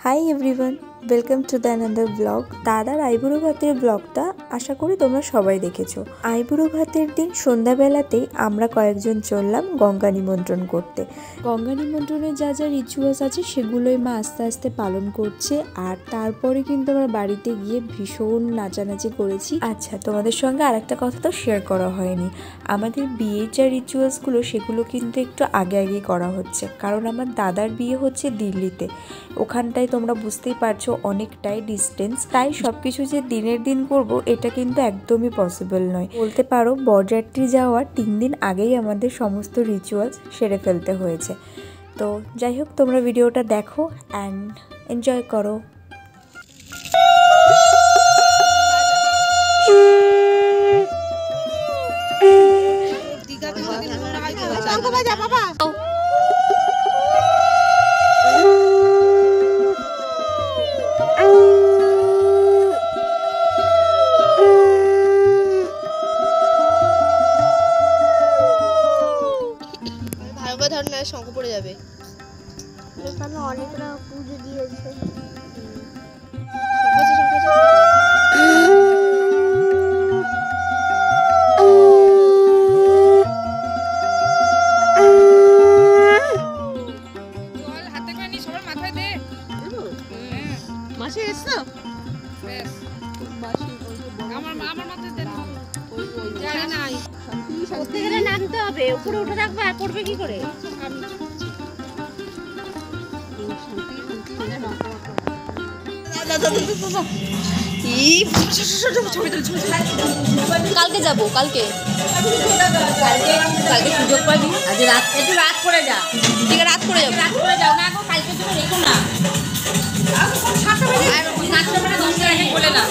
Hi everyone, welcome to the another blog. দাদার আইবুড়ো ভাতের ব্লগটা আশা করি তোমরা সবাই দেখেছো। আইবুড়ো ভাতের দিন সন্ধ্যাবেলাতেই আমরা কয়েকজন চললাম গঙ্গা নিমন্ত্রণ করতে। গঙ্গা নিমন্ত্রণের যা যা রিচুয়ালস আছে সেগুলোই মা আস্তে আস্তে পালন করছে। আর তারপরে কিন্তু আমরা বাড়িতে গিয়ে ভীষণ নাচানাচি করেছি। আচ্ছা, তোমাদের সঙ্গে আর একটা কথা তো শেয়ার করা হয়নি। আমাদের বিয়ের যা রিচুয়ালসগুলো সেগুলো কিন্তু একটু আগে আগেই করা হচ্ছে, কারণ আমার দাদার বিয়ে হচ্ছে দিল্লিতে। ওখানটায় তোমরা বুঝতেই পারছো অনেকটাই ডিস্টেন্স, তাই সবকিছু যে দিনের দিন করব এটা কিন্তু একদমই পসিবল নয়। বলতে পারো বরযাত্রী যাওয়ার 3 দিন আগেই আমাদের সমস্ত রিচুয়ালস সেরে ফেলতে হয়েছে। তো যাই হোক, তোমরা ভিডিওটা দেখো অ্যান্ড এনজয় করো। শঙ্খ পড়ে যাবে। এখানে অনেকরা পুজো দিয়েছে। হাতে করে নি, সবার মাথায় দে। মাসি এসছো? আমার মাথায় দে। জানি নাই প্রত্যেকের নামতে হবে, উপরে উঠে রাখবে আর পড়বে কি করে? কালকে যাবো, কালকে সুযোগ পাবি। আজ রাত, একটু রাত করে যা। ঠিক আছে, রাত করে যাবো। রাত করে যাও না গো, কালকে জন্য রেখো না। আর 7টা মানে 10টা আগে বলে না।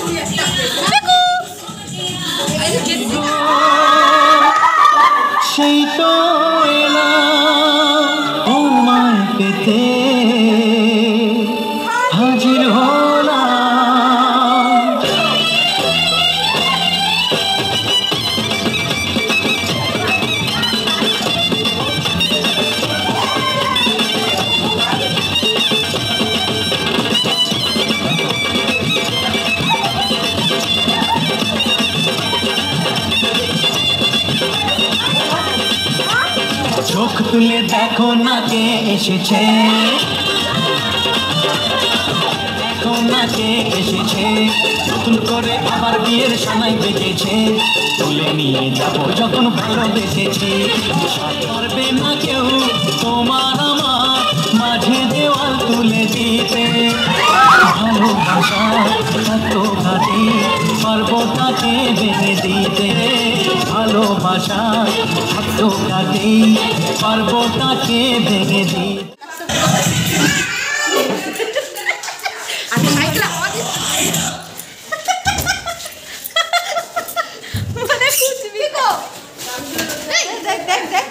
সেই তো এলাম তোমায় পেতে, হাজির হলাম। চোখ তুলে দেখো না কে এসেছে, দেখো না কে এসেছে। নতুন করে আবার বিয়ের সময় বেজেছে, তুলে নিয়ে যাবো যখন ভালোবেসেছি। পারবে না কেউ তোমার আমার মাঝে দেওয়াল তুলে দিতে। ভালোবাসা আত্মঘাতী, পারবো তাকে ভেঙে দিতে। ভালোবাসা আত্মঘাতী, পারবো তাকে ভেঙে দিতে। দেখ দেখ দেখ